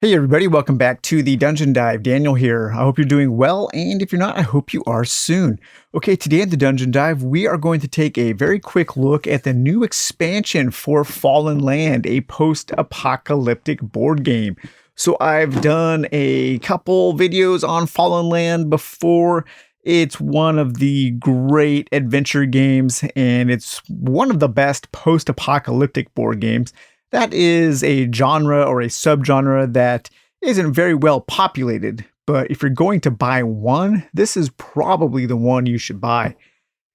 Hey everybody, welcome back to the Dungeon Dive. Daniel here. I hope you're doing well, and if you're not, I hope you are soon. Okay, today in the Dungeon Dive, we are going to take a very quick look at the new expansion for Fallen Land, a post-apocalyptic board game. So I've done a couple videos on Fallen Land before. It's one of the great adventure games, and it's one of the best post-apocalyptic board games. That is a genre or a subgenre that isn't very well populated, but if you're going to buy one, this is probably the one you should buy.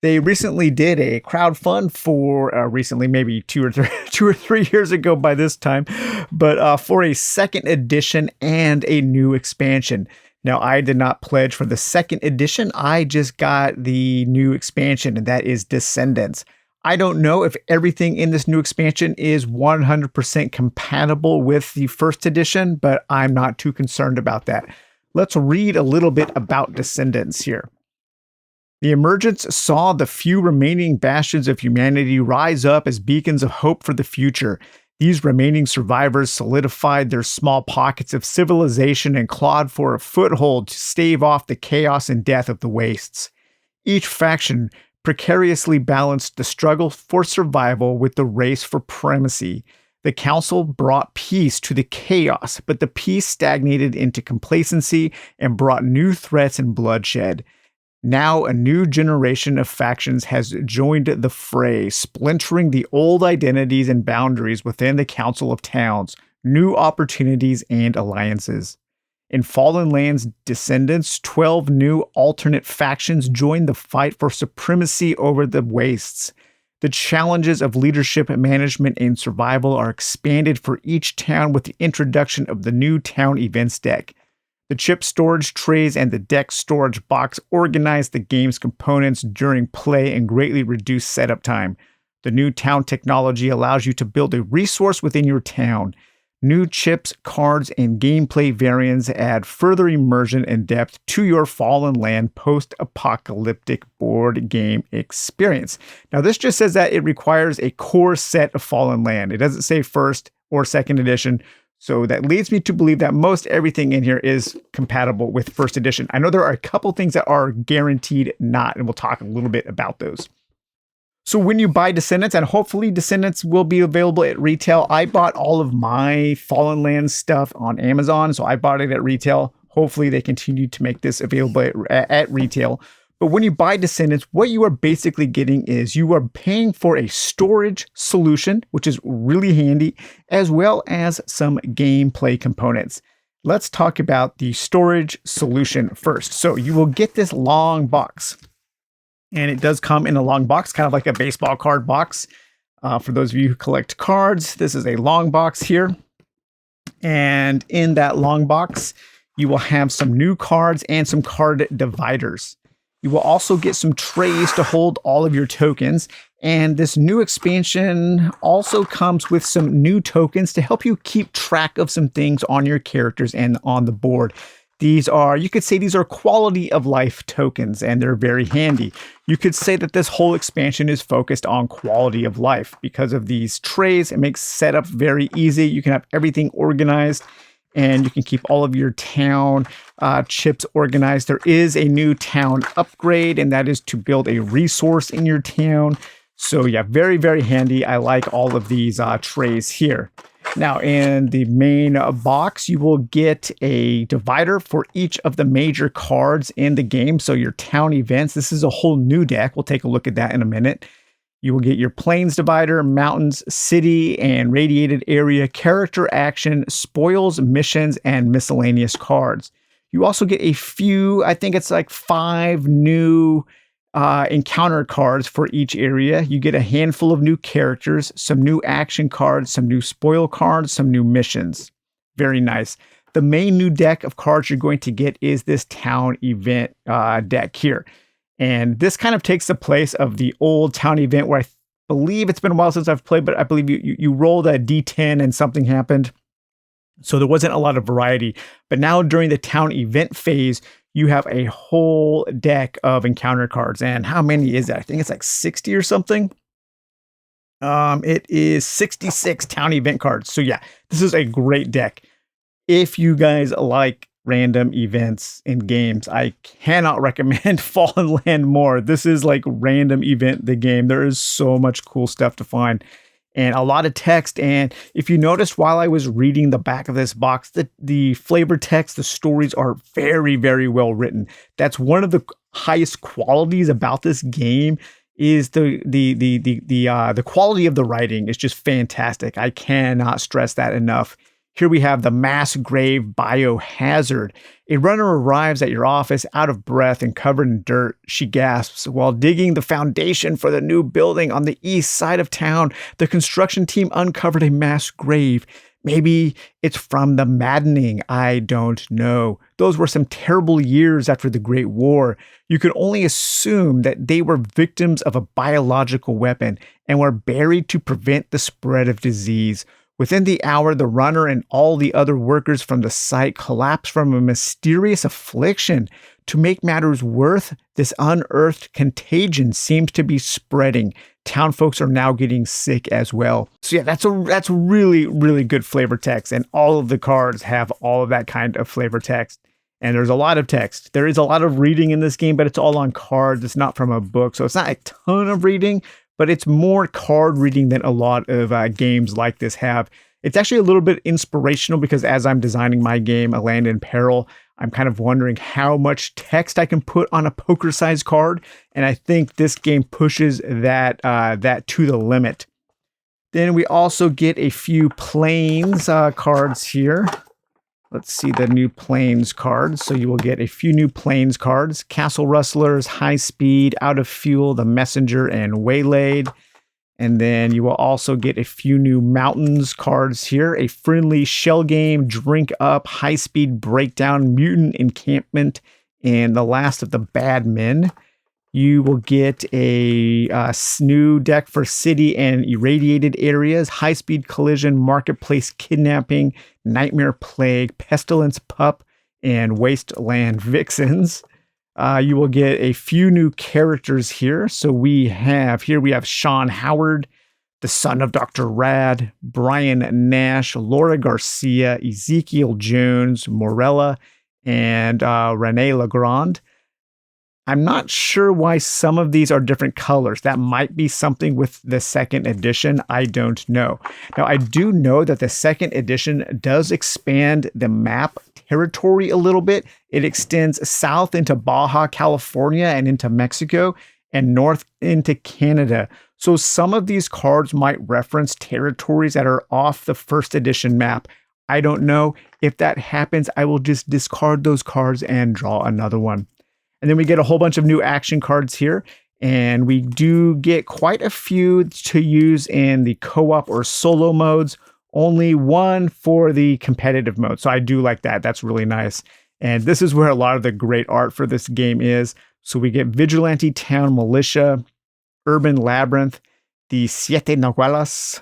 They recently did a crowdfund for recently, maybe 2 or 3 years ago by this time, but for a second edition and a new expansion. Now, I did not pledge for the second edition. I just got the new expansion, and that is Descendants. I don't know if everything in this new expansion is 100% compatible with the first edition, but I'm not too concerned about that. Let's read a little bit about Descendants here. The emergence saw the few remaining bastions of humanity rise up as beacons of hope for the future. These remaining survivors solidified their small pockets of civilization and clawed for a foothold to stave off the chaos and death of the wastes. Each faction precariously balanced the struggle for survival with the race for primacy. The council brought peace to the chaos, but the peace stagnated into complacency and brought new threats and bloodshed. Now a new generation of factions has joined the fray, splintering the old identities and boundaries within the Council of Towns, new opportunities and alliances. In Fallen Land's Descendants, 12 new alternate factions join the fight for supremacy over the wastes. The challenges of leadership, management, and survival are expanded for each town with the introduction of the new town events deck. The chip storage trays and the deck storage box organize the game's components during play and greatly reduce setup time. The new town technology allows you to build a resource within your town. New chips, cards, and gameplay variants add further immersion and depth to your Fallen Land post-apocalyptic board game experience. Now, this just says that it requires a core set of Fallen Land. It doesn't say first or second edition, so that leads me to believe that most everything in here is compatible with first edition. I know there are a couple things that are guaranteed not, and we'll talk a little bit about those. So when you buy Descendants, and hopefully Descendants will be available at retail, I bought all of my Fallen Land stuff on Amazon, so I bought it at retail. Hopefully they continue to make this available at retail. But when you buy Descendants, what you are basically getting is you are paying for a storage solution, which is really handy, as well as some gameplay components. Let's talk about the storage solution first. So you will get this long box. And it does come in a long box, kind of like a baseball card box. For those of you who collect cards, this is a long box here. And in that long box, you will have some new cards and some card dividers. You will also get some trays to hold all of your tokens. And this new expansion also comes with some new tokens to help you keep track of some things on your characters and on the board. These are, you could say these are quality of life tokens, and they're very handy. You could say that this whole expansion is focused on quality of life. Because of these trays, it makes setup very easy. You can have everything organized, and you can keep all of your town chips organized. There is a new town upgrade, and that is to build a resource in your town. So yeah, very, very handy. I like all of these trays here. Now, in the main box, you will get a divider for each of the major cards in the game. So your town events, this is a whole new deck. We'll take a look at that in a minute. You will get your plains divider, mountains, city, and radiated area, character action, spoils, missions, and miscellaneous cards. You also get a few, I think it's like 5 new encounter cards for each area. You get a handful of new characters, some new action cards, some new spoil cards, some new missions. Very nice. The main new deck of cards you're going to get is this town event deck here. And this kind of takes the place of the old town event where I believe it's been a while since I've played, but I believe you rolled a D10 and something happened. So there wasn't a lot of variety. But now during the town event phase, you have a whole deck of encounter cards. And how many is that? I think it's like 60 or something. It is 66 town event cards. So yeah, this is a great deck. If you guys like random events in games, I cannot recommend Fallen Land more. This is like random event the game. There is so much cool stuff to find and a lot of text. And if you noticed while I was reading the back of this box, the flavor text, the stories are very, very well written. That's one of the highest qualities about this game is the quality of the writing is just fantastic. I cannot stress that enough. Here we have the mass grave biohazard. A runner arrives at your office out of breath and covered in dirt. She gasps. While digging the foundation for the new building on the east side of town, the construction team uncovered a mass grave. Maybe it's from the maddening. I don't know. Those were some terrible years after the Great War. You could only assume that they were victims of a biological weapon and were buried to prevent the spread of disease. Within the hour, the runner and all the other workers from the site collapsed from a mysterious affliction. To make matters worse, this unearthed contagion seems to be spreading. Town folks are now getting sick as well. So yeah, that's really, really good flavor text. And all of the cards have all of that kind of flavor text. And there's a lot of text. There is a lot of reading in this game, but it's all on cards. It's not from a book. So it's not a ton of reading, but it's more card reading than a lot of games like this have. It's actually a little bit inspirational because as I'm designing my game, A Land in Peril, I'm kind of wondering how much text I can put on a poker-sized card, and I think this game pushes that to the limit. Then we also get a few planes cards here. Let's see the new planes cards. So you will get a few new planes cards. Castle Rustlers, High Speed, Out of Fuel, The Messenger, and Waylaid. And then you will also get a few new mountains cards here. A Friendly Shell Game, Drink Up, High Speed Breakdown, Mutant Encampment, and The Last of the Bad Men. You will get a new deck for city and irradiated areas, High Speed Collision, Marketplace Kidnapping, Nightmare Plague, Pestilence Pup, and Wasteland Vixens. You will get a few new characters here. So we have Sean Howard, the son of Dr. Rad, Brian Nash, Laura Garcia, Ezekiel Jones, Morella, and Renee Legrand. I'm not sure why some of these are different colors. That might be something with the second edition. I don't know. Now, I do know that the second edition does expand the map territory a little bit. It extends south into Baja California and into Mexico and north into Canada. So some of these cards might reference territories that are off the first edition map. I don't know. If that happens, I will just discard those cards and draw another one. And then we get a whole bunch of new action cards here. And we do get quite a few to use in the co-op or solo modes. Only one for the competitive mode. So I do like that. That's really nice. And this is where a lot of the great art for this game is. So we get Vigilante Town Militia, Urban Labyrinth, the Siete Nahualas,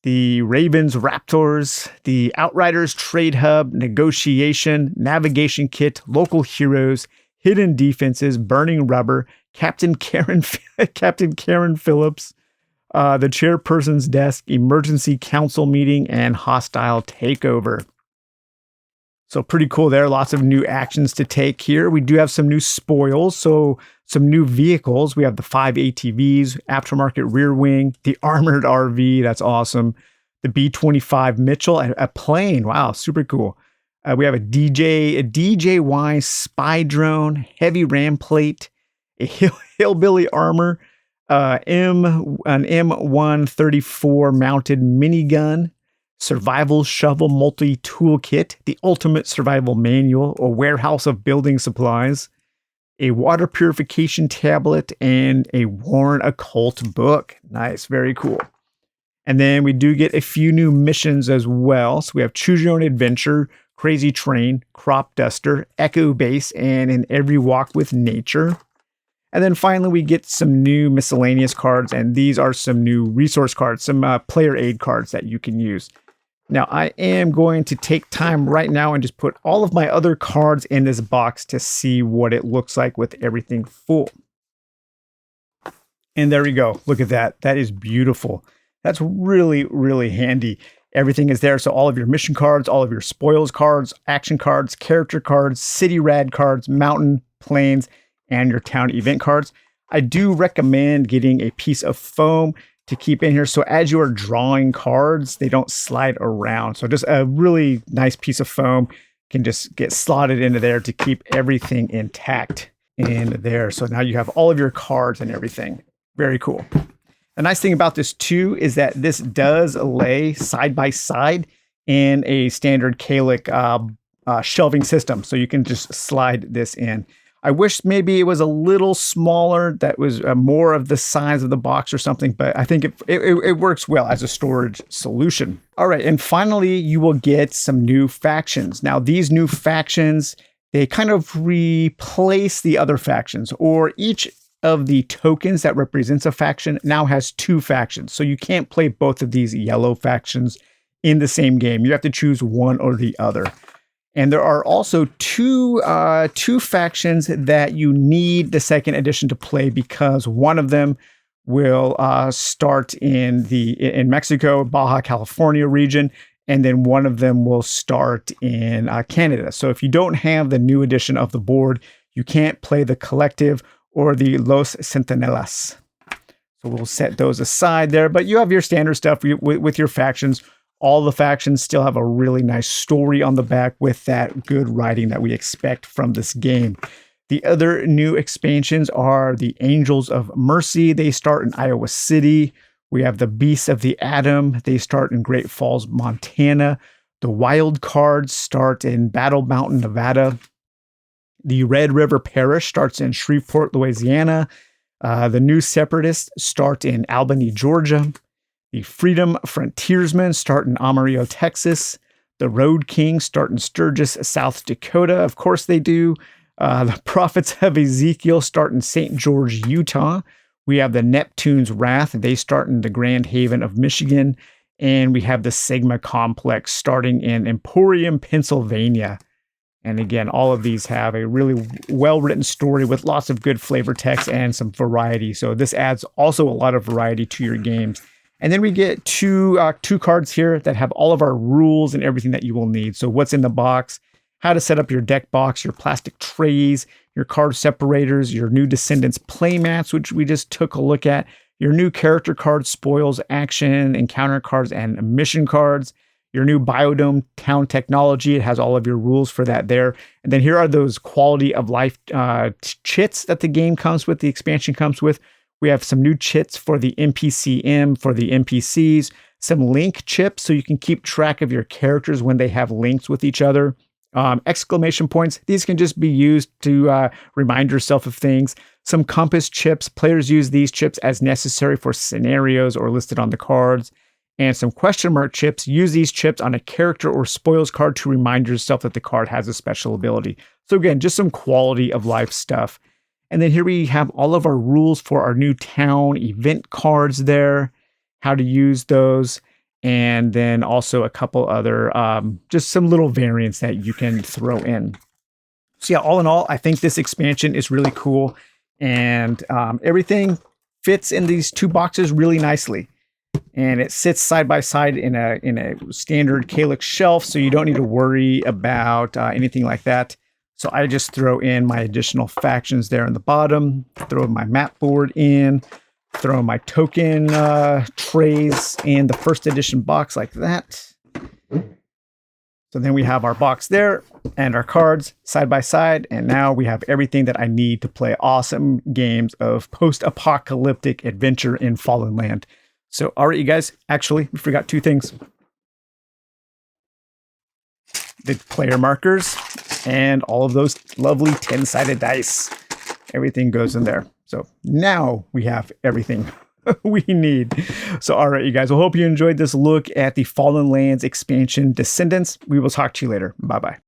the Ravens Raptors, the Outriders Trade Hub, Negotiation, Navigation Kit, Local Heroes, Hidden Defenses, Burning Rubber, Captain Karen Phillips, the Chairperson's Desk, Emergency Council Meeting, and Hostile Takeover. So pretty cool there. Lots of new actions to take here. We do have some new spoils. So some new vehicles. We have the 5 ATVs, aftermarket rear wing, the armored RV. That's awesome. The B-25 Mitchell, a plane. Wow, super cool. We have a DJY spy drone, heavy ram plate, a hillbilly armor, an M134 mounted minigun, survival shovel multi-tool kit, the ultimate survival manual, a warehouse of building supplies, a water purification tablet, and a Warren Occult book. Nice, very cool. And then we do get a few new missions as well. So we have Choose Your Own Adventure, Crazy Train, Crop Duster, Echo Base, and In Every Walk with Nature. And then finally, we get some new miscellaneous cards, and these are some new resource cards, some player aid cards that you can use. Now, I am going to take time right now and just put all of my other cards in this box to see what it looks like with everything full. And there we go. Look at that. That is beautiful. That's really, really handy. Everything is there. So all of your mission cards, all of your spoils cards, action cards, character cards, city rad cards, mountain, plains, and your town event cards. I do recommend getting a piece of foam to keep in here. So as you are drawing cards, they don't slide around. So just a really nice piece of foam can just get slotted into there to keep everything intact in there. So now you have all of your cards and everything. Very cool. The nice thing about this too is that this does lay side by side in a standard Kalic shelving system. So you can just slide this in. I wish maybe it was a little smaller, that was more of the size of the box or something, but I think it works well as a storage solution. All right, and finally, you will get some new factions. Now, these new factions, they kind of replace the other factions, or each of the tokens that represents a faction now has 2 factions. So you can't play both of these yellow factions in the same game. You have to choose one or the other. And there are also two factions that you need the second edition to play, because one of them will start in Mexico, Baja California region, and then one of them will start in Canada. So if you don't have the new edition of the board, you can't play the Collective or the Los Centinelas. So we'll set those aside there, but you have your standard stuff with your factions. All the factions still have a really nice story on the back with that good writing that we expect from this game. The other new expansions are the Angels of Mercy. They start in Iowa City. We have the Beasts of the Atom. They start in Great Falls, Montana. The Wild Cards start in Battle Mountain, Nevada. The Red River Parish starts in Shreveport, Louisiana. The New Separatists start in Albany, Georgia. The Freedom Frontiersmen start in Amarillo, Texas. The Road Kings start in Sturgis, South Dakota. Of course they do. The Prophets of Ezekiel start in St. George, Utah. We have the Neptune's Wrath. They start in the Grand Haven of Michigan. And we have the Sigma Complex starting in Emporium, Pennsylvania. And again, all of these have a really well-written story with lots of good flavor text and some variety. So this adds also a lot of variety to your games. And then we get two cards here that have all of our rules and everything that you will need. So what's in the box, how to set up your deck box, your plastic trays, your card separators, your new Descendants playmats, which we just took a look at, your new character cards, spoils, action, encounter cards, and mission cards, your new Biodome Town technology. It has all of your rules for that there. And then here are those quality of life chits that the game comes with, the expansion comes with. We have some new chits for the NPCM, for the NPCs, some link chips so you can keep track of your characters when they have links with each other. Exclamation points, these can just be used to remind yourself of things. Some compass chips, players use these chips as necessary for scenarios or listed on the cards. And some question mark chips, use these chips on a character or spoils card to remind yourself that the card has a special ability. So again, just some quality of life stuff. And then here we have all of our rules for our new town event cards there, how to use those, and then also a couple other, just some little variants that you can throw in. So yeah, all in all, I think this expansion is really cool, and everything fits in these 2 boxes really nicely. And it sits side by side in a standard Kalic shelf, so you don't need to worry about anything like that. So I just throw in my additional factions there in the bottom, throw my map board in, throw my token trays in the first edition box like that. So then we have our box there and our cards side by side. And now we have everything that I need to play awesome games of post-apocalyptic adventure in Fallen Land. So, all right, you guys, actually, we forgot 2 things. The player markers and all of those lovely 10-sided dice. Everything goes in there. So now we have everything we need. So, all right, you guys, I hope you enjoyed this look at the Fallen Lands expansion Descendants. We will talk to you later. Bye-bye.